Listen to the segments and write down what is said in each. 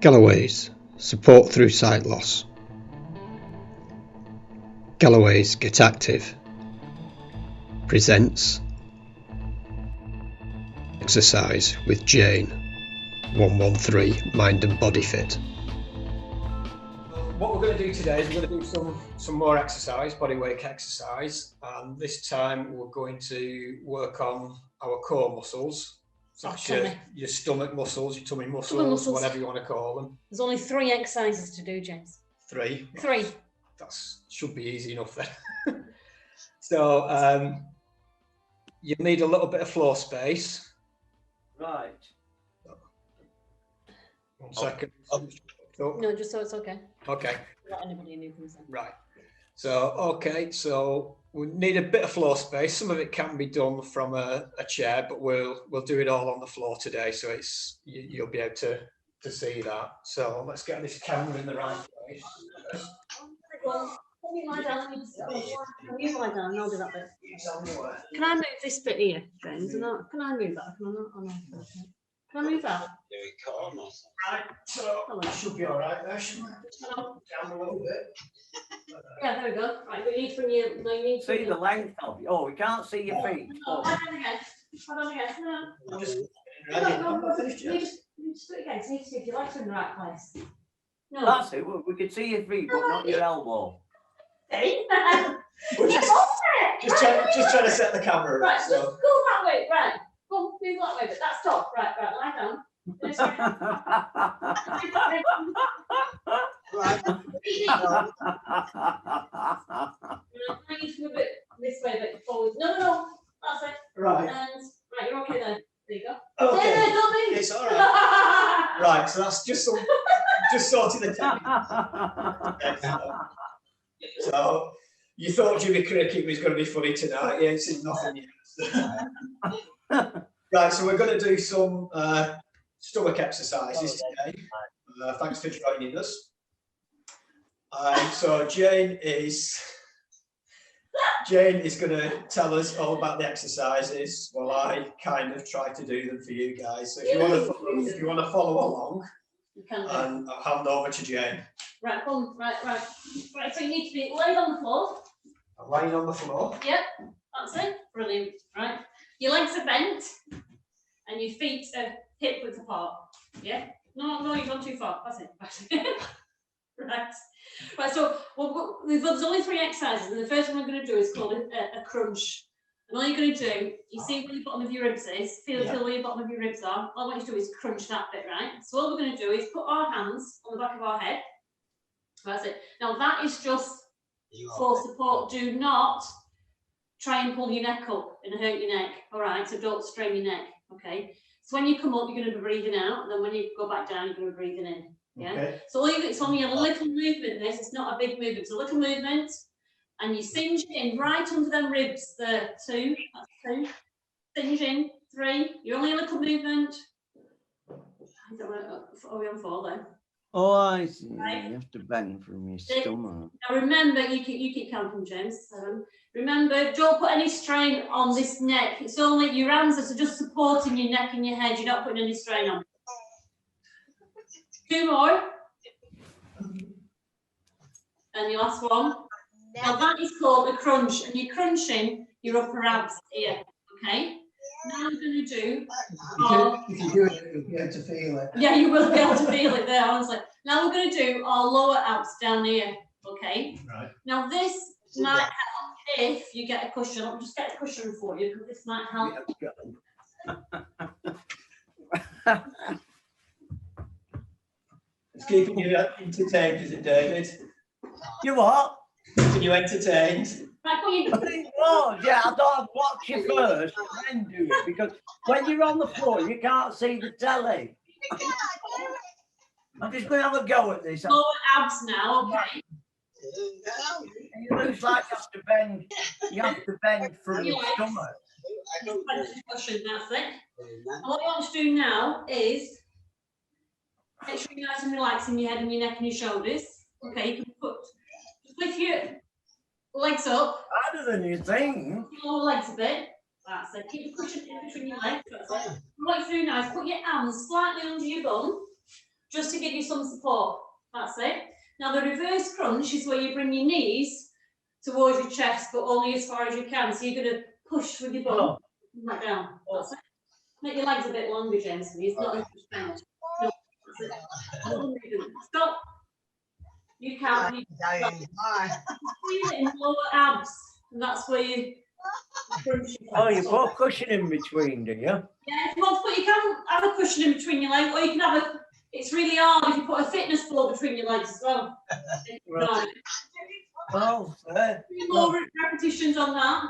Galloway's support through sight loss. Galloway's Get Active presents exercise with Jayne, 113 Mind and Body Fit. What we're going to do today is we're going to do some more exercise, body weight exercise, and this time we're going to work on our core muscles. So that's your stomach muscles, your tummy muscles, whatever you want to call them. There's only 3 exercises to do, James. 3? 3. That should be easy enough then. So you need a little bit of floor space. Right. 1 second. No, just so it's okay. Okay. Not anybody new comes in. Right. So we need a bit of floor space. Some of it can be done from a chair, but we'll do it all on the floor today, so it's you'll be able to see that. So let's get this camera in the right place. Well, can you lie down? Can you lie down? I'll do that bit. Can I move this bit here, James? Can I move that? Can I not? Oh, no. Can I move that? Right, so it should be all right there, shouldn't it? Down a little bit. Yeah, there we go. Right, we need from you. No, you need see the length of you. Oh, we can't see your feet. No, hold on again. Hold on again. No. I'm just You just do it again. So you need to see if your legs are in the right place. No. That's it. We could see your feet, but not your elbow. See? just trying to set the camera right. So. Just go that way. Right. Go move that way, but that's top. Right. Lie down. Right. I need to move it this way, but forward. No. That's it. Right. And right, you're okay then. There you go. Okay. Yeah, don't move. It's all right. Right. So that's just sorting the technique. So you thought Jimmy Cricket was going to be funny tonight. You ain't seen nothing yet. Right. So we're going to do some stomach exercises today. Thanks for joining us. So Jayne is going to tell us all about the exercises while I kind of try to do them for you guys. So if you want to follow along, you can do. And I'll hand over to Jayne. Right, come. Right. So you need to be laid on the floor. I'm laying on the floor. Yep, that's it. Brilliant. Right. Your legs are bent and your feet are hip width apart. Yeah. No, you've gone too far. That's it. Right. So there's only 3 exercises, and the first one we're going to do is called a crunch. And all you're going to do, you see where the bottom of your ribs is, feel where your bottom of your ribs are. All I want you to do is crunch that bit, right? So all we're going to do is put our hands on the back of our head. That's it. Now that is just for support. Do not try and pull your neck up and hurt your neck. All right, so don't strain your neck. Okay. So when you come up, you're going to be breathing out, and then when you go back down, you're going to be breathing in. Yeah. Okay. So it's only a little movement. It's not a big movement. It's a little movement, and you singe in right under them ribs. There, 2. That's 2. Singe in 3. You're only a little movement. Are we on 4 then? Oh, I see. Right. You have to bend from your stomach. Now remember, you keep counting, James. 7. Remember, don't put any strain on this neck. It's only your hands are just supporting your neck and your head. You're not putting any strain on. 2 more. And your last one. Now that is called a crunch, and you're crunching your upper abs here. Okay. Now we're going to do. If you do it, you'll be able to feel it. Yeah, you will be able to feel it there, honestly. Now we're going to do our lower abs down here. Okay. Right. Now this might help if you get a cushion. I'll just get a cushion for you because this might help. It's keeping you entertained, is it, David? You what? Keeping you entertained. Oh, yeah, I thought I'd watch you first and then do it, because when you're on the floor, you can't see the telly. I'm just going to have a go at this. Lower abs now, okay? It looks like you have to bend from your stomach. Cushion, that's it. And what you want to do now is make sure you're nice and relaxing your head and your neck and your shoulders. Okay, you can just lift your legs up. Harder than you think. Lower legs a bit. That's it. Keep the cushion in between your legs. That's it. What you do now is put your hands slightly under your bum. just to give you some support. That's it. Now the reverse crunch is where you bring your knees towards your chest, but only as far as you can. So you're going to push with your bum right down. That's it. Make your legs a bit longer, James. It's not as much bend. No, that's it. Stop. You can't. Feel it in the lower abs, and that's where you crunch. Oh, you put a cushion in between, do you? Yeah, if you want to put, you can have a cushion in between your legs, or you can have a. It's really hard if you put a fitness ball between your legs as well. Right. Well, more repetitions on that,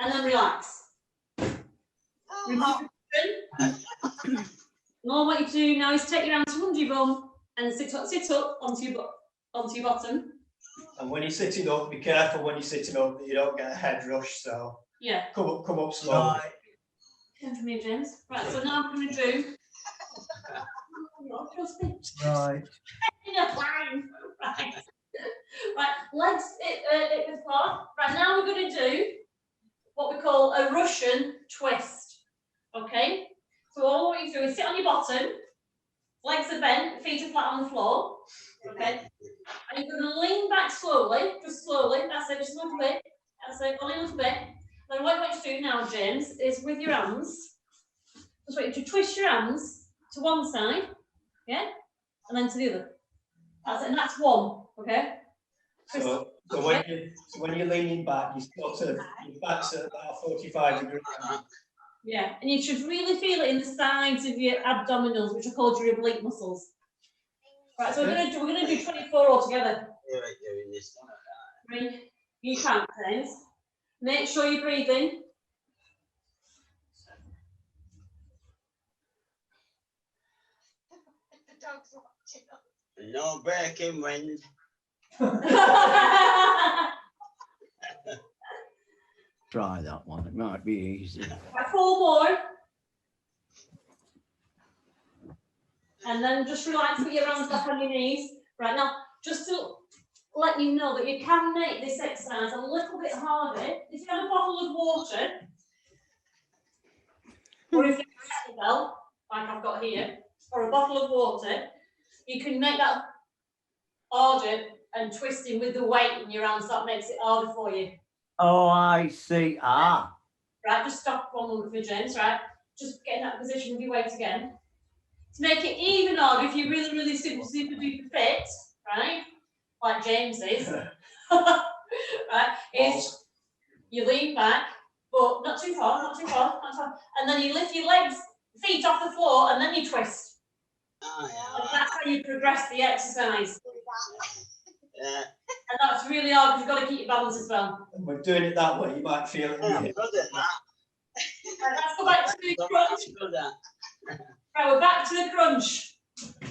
and then relax. And all what you do now is take your hands under your bum and sit up onto your bottom. And when you're sitting up, be careful when you're sitting up that you don't get a head rush. So yeah, come up slowly. right. Come for me, James. Right, so now I'm going to do. Right. Right. Right, legs at the floor. Right, now we're going to do what we call a Russian twist. Okay? So all what you do is sit on your bottom, legs are bent, feet are flat on the floor. Okay? And you're going to lean back slowly, just slowly. That's it, just a little bit. That's it, only a little bit. Then what I want you to do now, James, is with your hands, just want you to twist your hands to one side, yeah? And then to the other. That's it, and that's one, okay? So when you're leaning back, your back's at about 45 degrees. Yeah, and you should really feel it in the sides of your abdominals, which are called your oblique muscles. Right, so we're gonna do 24 altogether. Three. You can't, James. Make sure you're breathing. No breaking wind. Try that one. It might be easy. Right, 4 more. And then just relax with your hands back on your knees. Right now, just to let you know that you can make this exercise a little bit harder. If you have a bottle of water, or if you have a kettlebell, like I've got here, or a bottle of water, you can make that harder and twisting with the weight in your hands. That makes it harder for you. Oh, I see. Ah. Right, just stop 1 moment for James, right? Just get in that position with your weight again. To make it even harder, if you're really super duper fit, right? Like James is, right? Is you lean back, but not too far, and then you lift your legs, feet off the floor, and then you twist. Oh, yeah. And that's how you progress the exercise. Yeah. And that's really hard because you've got to keep your balance as well. And we're doing it that way, you might feel it. I'm good at that. Right, let's go back to the crunch. Good at. Right, we're back to the crunch.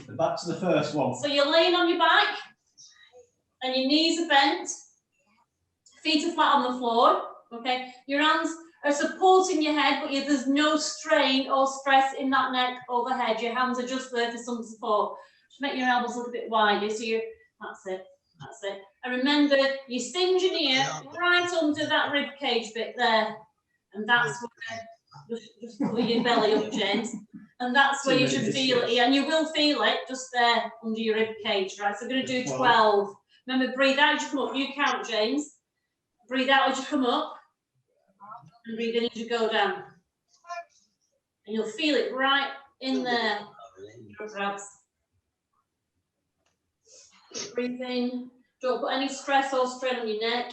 Back to the first one. So you're laying on your back, and your knees are bent, feet are flat on the floor. Okay, your hands are supporting your head, but there's no strain or stress in that neck overhead. Your hands are just there for some support. Just make your elbows a little bit wider. So that's it. That's it. And remember, you sting your ear right under that rib cage bit there, and that's where just cover your belly up, James. And that's where you should feel it, and you will feel it just there under your rib cage, right? So we're going to do 12. Remember, breathe out as you come up. You count, James. Breathe out as you come up, and breathe in as you go down. And you'll feel it right in there. Grabs. Breathe in. Don't put any stress or strain on your neck.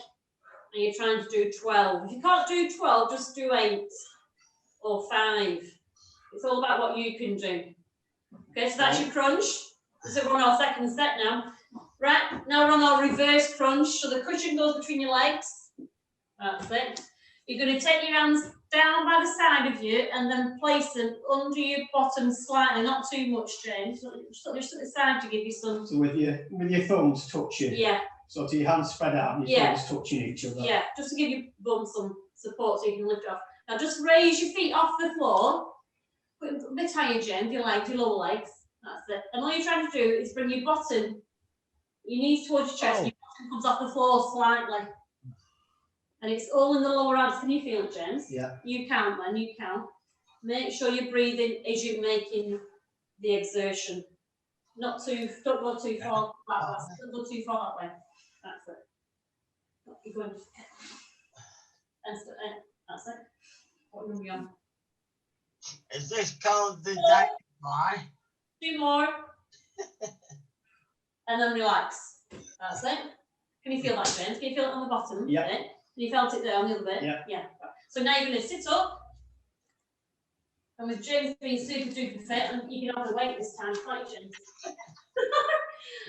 And you're trying to do 12. If you can't do 12, just do 8 or 5. It's all about what you can do. Okay, so that's your crunch. So we're on our second set now. Right, now we're on our reverse crunch. So the cushion goes between your legs. That's it. You're going to take your hands down by the side of you and then place them under your bottom slightly, not too much, James. Just at the side to give you some. So with your thumbs touching. Yeah. So to your hands spread out and your thumbs touching each other. Yeah, just to give your bum some support so you can lift it off. Now just raise your feet off the floor. Put a bit higher, Jane, your legs, your lower legs. That's it. And all you're trying to do is bring your bottom, your knees towards your chest, your bottom comes off the floor slightly. And it's all in the lower abs. Can you feel it, James? Yeah. You count then, you count. make sure you're breathing as you're making the exertion. Don't go too far back. Don't go too far that way. That's it. You're going to, that's it. What number are you on? Is this called the Dynamite? 2 more. And then relax. That's it. Can you feel that, James? Can you feel it on the bottom? Yeah. Bit? You felt it there on the other bit? Yeah. So now you're going to sit up. And with James being super duper fit, and you can have the weight this time, can't you, James?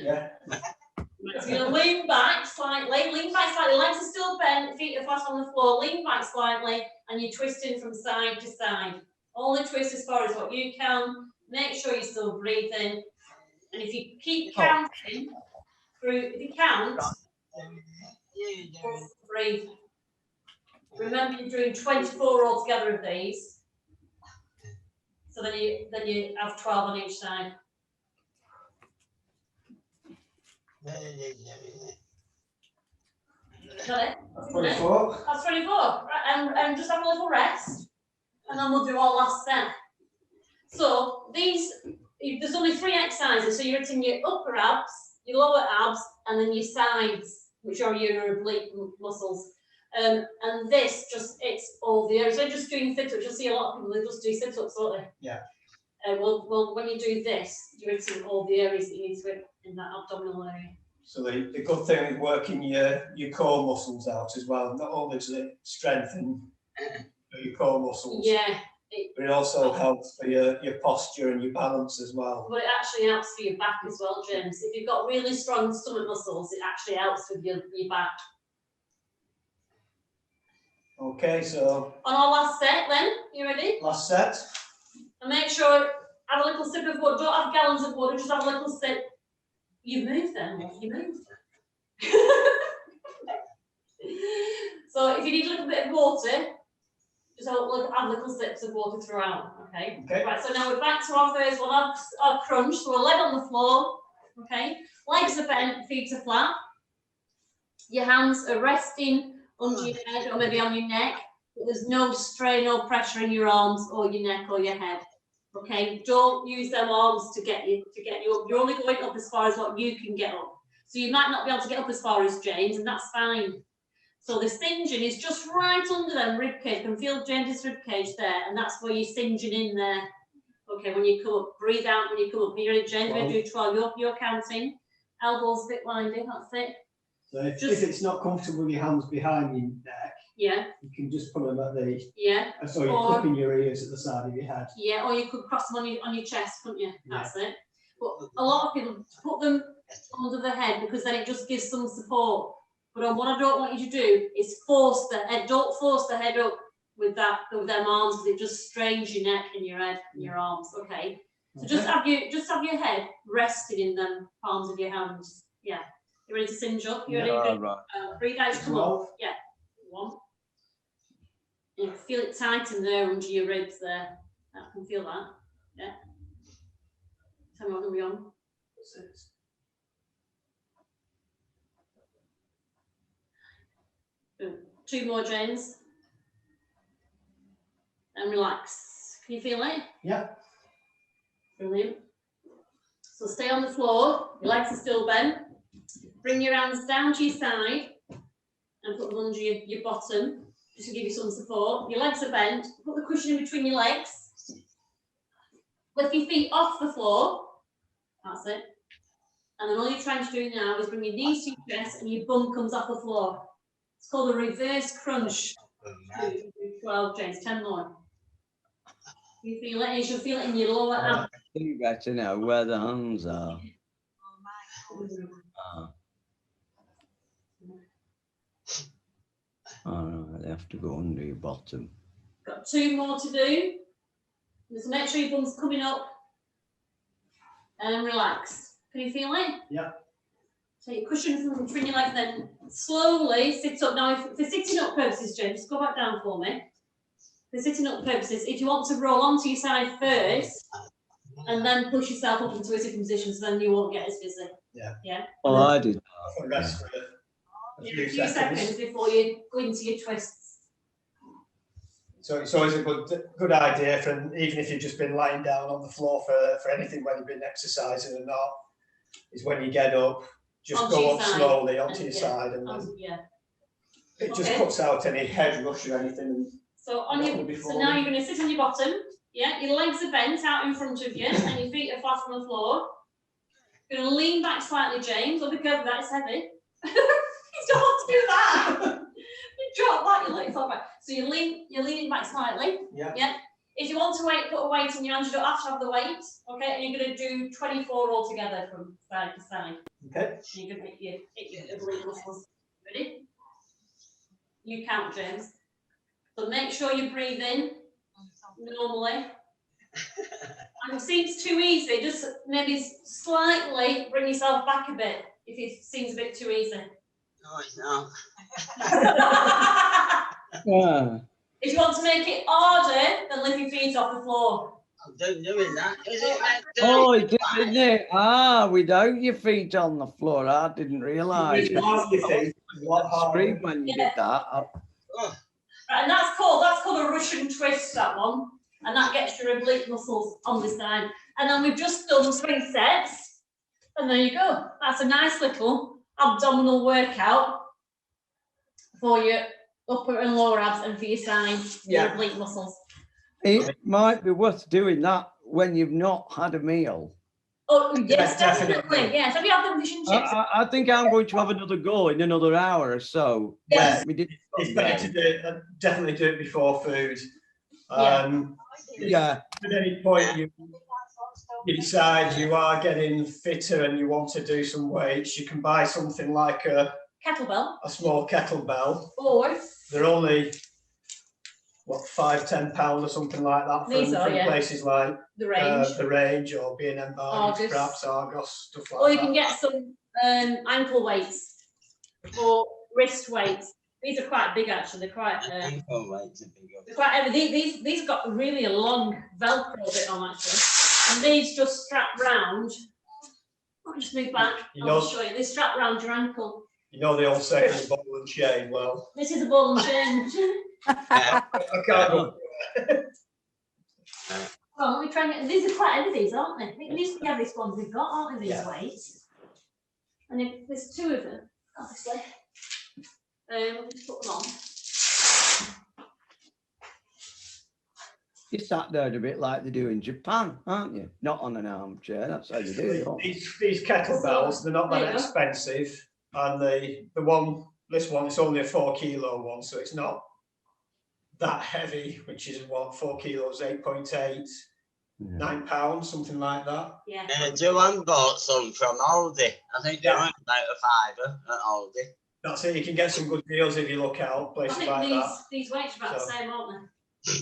Yeah. So you're going to lean back slightly, legs are still bent, feet are flat on the floor, lean back slightly, and you're twisting from side to side. Only twist as far as what you can. Make sure you're still breathing. And if you keep counting through, if you count, breathe. Remember, you're doing 24 altogether of these. So then you have 12 on each side. Got it? 24. That's 24. Right, and just have a little rest. And then we'll do our last set. So there's only 3 exercises. So you're hitting your upper abs, your lower abs, and then your sides, which are your oblique muscles. And this it's all the areas. So just doing sit-ups, you'll see a lot of people, they just do sit-ups, don't they? Yeah. Well, when you do this, you're hitting all the areas that you need to hit in that abdominal area. So the good thing is working your core muscles out as well. Not only does it strengthen your core muscles, Yeah. but it also helps for your posture and your balance as well. But it actually helps for your back as well, James. If you've got really strong stomach muscles, it actually helps with your back. Okay, so On our last set then, you ready? last set. And make sure, have a little sip of water. Don't have gallons of water, just have a little sip. You moved then, you moved. So if you need a little bit of water, just have little sips of water throughout, okay? Right, so now we're back to our first one, our crunch. So a leg on the floor, okay? Legs are bent, feet are flat. Your hands are resting under your head or maybe on your neck, but there's no strain or pressure in your arms or your neck or your head. Okay, don't use them arms to get you up. You're only going up as far as what you can get up. So you might not be able to get up as far as Jayne's, and that's fine. So the singeing is just right under them rib cage. You can feel Jayne's rib cage there, and that's where you're singeing in there. Okay, when you come up, breathe out when you come up. You're in Jayne's, we're going to do 12. You're counting. Elbows a bit winding, that's it. So if it's not comfortable with your hands behind your neck, yeah, you can just put them at the so you're cupping your ears at the side of your head. Yeah, or you could cross them on your chest, couldn't you? That's it. But a lot of people put them under the head because then it just gives some support. But what I don't want you to do is force the head. Don't force the head up with them arms because it just strains your neck and your head and your arms. Okay. So just have your head rested in them palms of your hands. Yeah. You ready to singe up? You ready? Right. Breathe out, come up. Yeah. 1. You feel it tighten there under your ribs there. I can feel that. Yeah. Tell me what number you're on. 6. Good. 2 more, James. And relax. Can you feel it? Yeah. Brilliant. So stay on the floor. Your legs are still bent. Bring your hands down to your side and put them under your bottom, just to give you some support. Your legs are bent. Put the cushion in between your legs. Lift your feet off the floor. That's it. And then all you're trying to do now is bring your knees to your chest and your bum comes off the floor. It's called a reverse crunch. 12, James, 10 more. You feel it? You should feel it in your lower abs. I think better now where the hands are. They have to go under your bottom. Got 2 more to do. Just make sure your bum's coming up and relax. Can you feel it? Yeah. Take your cushion from between your legs, then slowly sit up. Now, for sitting up purposes, James, just go back down for me. For sitting up purposes, if you want to roll onto your side first and then push yourself up into a sitting position, so then you won't get as busy. Yeah. Yeah. Oh, I did. Rest for a few seconds before you go into your twists. So it's always a good idea, even if you've just been lying down on the floor for anything when you've been exercising or not, is when you get up, just go up slowly onto your side, and then it just cuts out any head rush or anything. So now you're going to sit on your bottom. Yeah, your legs are bent out in front of you, and your feet are flat on the floor. You're going to lean back slightly, James. Don't be careful, that is heavy. You don't want to do that. You drop that, your legs back. So you're leaning back slightly. Yeah. Yeah. If you want to put a weight in your hands, you don't have to have the weight. Okay, and you're going to do 24 altogether from side to side. Okay. And you're going to hit your oblique muscles. Ready? You count, James. So make sure you breathe in normally. And if it seems too easy, just maybe slightly bring yourself back a bit if it seems a bit too easy. No, it's not. If you want to make it harder, then lift your feet off the floor. I'm doing that. Is it meant to? Oh, it is, isn't it? Ah, without your feet on the floor. I didn't realise. Scream when you did that. Right, and that's called a Russian twist, that one. And that gets your oblique muscles on this side. And then we've just done 3 sets. And there you go. That's a nice little abdominal workout for your upper and lower abs and for your sides, your oblique muscles. It might be worth doing that when you've not had a meal. Oh, yes, definitely. Yes. Have you had the fish and chips? I think I'm going to have another go in another hour or so. Yes. It's better to definitely do it before food. Yeah. At any point you decide you are getting fitter and you want to do some weights, you can buy something like a kettlebell, a small kettlebell. Or they're only what, £5–10 or something like that from places like the range or B&M Bargains, perhaps Argos, stuff like that. Or you can get some ankle weights or wrist weights. These are quite big actually. They're quite ankle weights are big. They're quite heavy. These got really a long Velcro bit on actually, and these just strap round. I'll just move back. I'll show you. They strap round your ankle. You know the old saying, the ball and chain. Well, this is a ball and chain. I can't go. Well, let me try and get. These are quite heavy, these, aren't they? I think these are the heaviest ones we've got, aren't they? These weights. And if there's 2 of them, obviously. We'll just put them on. You sat there a bit like they do in Japan, aren't you? Not on an armchair. That's how you do it. These kettlebells, they're not that expensive, and this one, it's only a 4 kilo one, so it's not that heavy, which is what, 4 kilos, 8.8, £9, something like that. Yeah. Joanne bought some from Aldi. I think they were about a £5 at Aldi. That's it. You can get some good deals if you look out places like that. These weights are about the same, aren't they?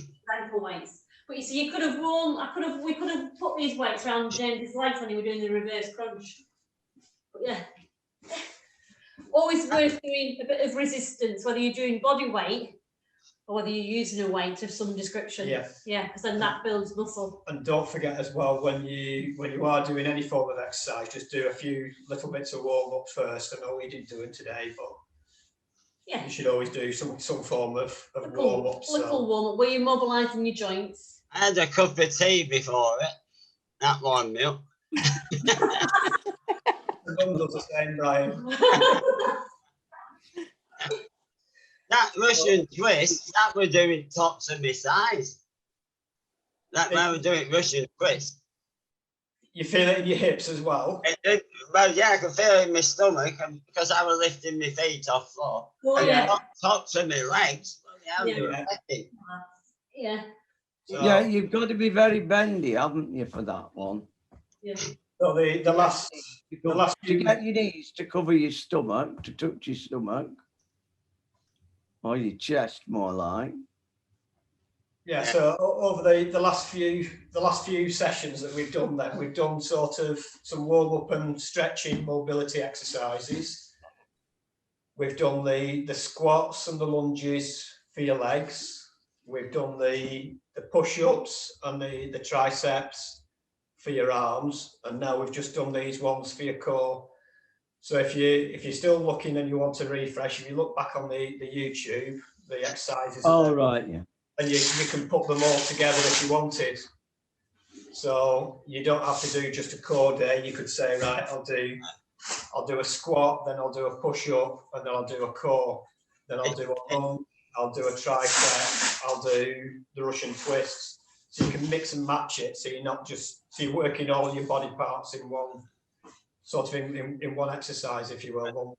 Ankle weights. But you see, we could have put these weights around James's legs when he was doing the reverse crunch. But yeah, always worth doing a bit of resistance, whether you're doing body weight or whether you're using a weight of some description. Yeah, because then that builds muscle. And don't forget as well, when you are doing any form of exercise, just do a few little bits of warm up first. I know we didn't do it today, but you should always do some form of warm up. Little warm up where you're mobilising your joints. I had a cup of tea before it. That one milk. The mum does the same, Brian. That Russian twist, that we're doing tops of my size. That when we're doing Russian twist. You feel it in your hips as well? Well, yeah, I can feel it in my stomach because I was lifting my feet off the floor. Well, tops of my legs. Yeah, you've got to be very bendy, haven't you, for that one? Yeah. So the last to get your knees to cover your stomach, to touch your stomach. Or your chest, more like. Yeah. So over the last few sessions that we've done sort of some warm up and stretching mobility exercises. We've done the squats and the lunges for your legs. We've done the push ups and the triceps for your arms, and now we've just done these ones for your core. So if you're still looking and you want to refresh, if you look back on the YouTube, the exercises. Oh, right, yeah. and you can put them all together if you wanted. So you don't have to do just a core day. You could say, right, I'll do a squat, then I'll do a push up, and then I'll do a core, then I'll do a lunge, I'll do a tricep, I'll do the Russian twists. So you can mix and match it. So you're not just, so you're working all your body parts in one, sort of in one exercise, if you will.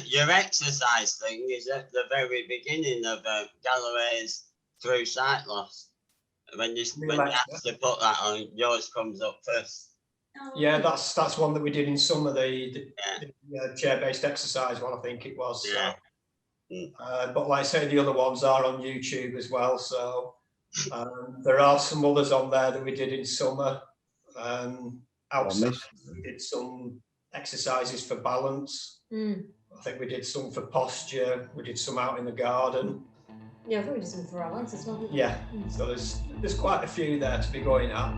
Your exercise thing is at the very beginning of Galloway's through sight loss. When you have to put that on, yours comes up first. Yeah, that's one that we did in summer, the chair-based exercise one, I think it was. Yeah. So. But like I say, the other ones are on YouTube as well. So there are some others on there that we did in summer. Outside, we did some exercises for balance. I think we did some for posture. We did some out in the garden. Yeah, I thought we did some for our lads as well. Yeah, so there's quite a few there to be going at.